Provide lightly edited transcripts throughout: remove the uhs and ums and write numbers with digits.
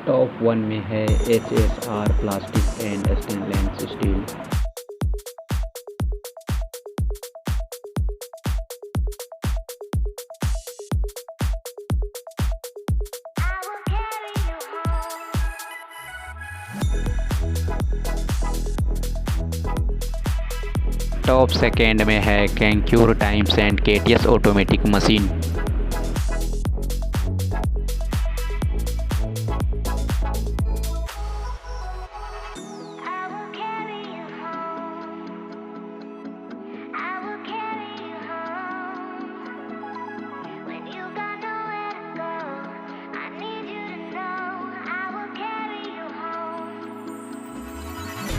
Top one में है HSR plastic and stainless steel. Top second में है कैंक्यूर times and KTS automatic machine.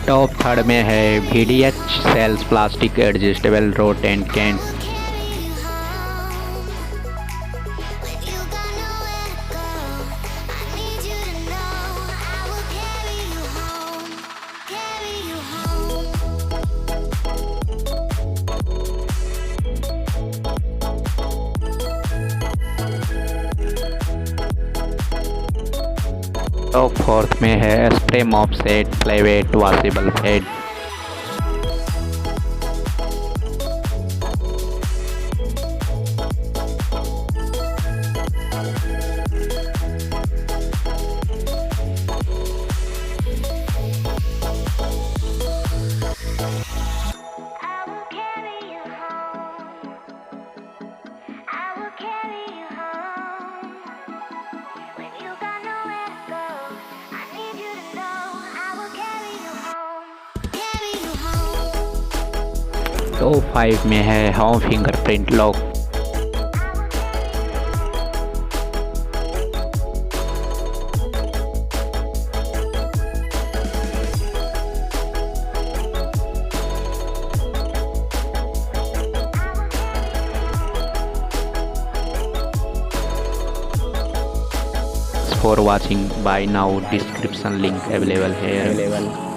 Top third में है VDH sales plastic adjustable rod and can. Top fourth में है स्प्रे मॉप सेट फ्लेवेट वॉशेबल हेड। टॉप 5 में है home fingerprint lock. For watching, buy now, description link available here.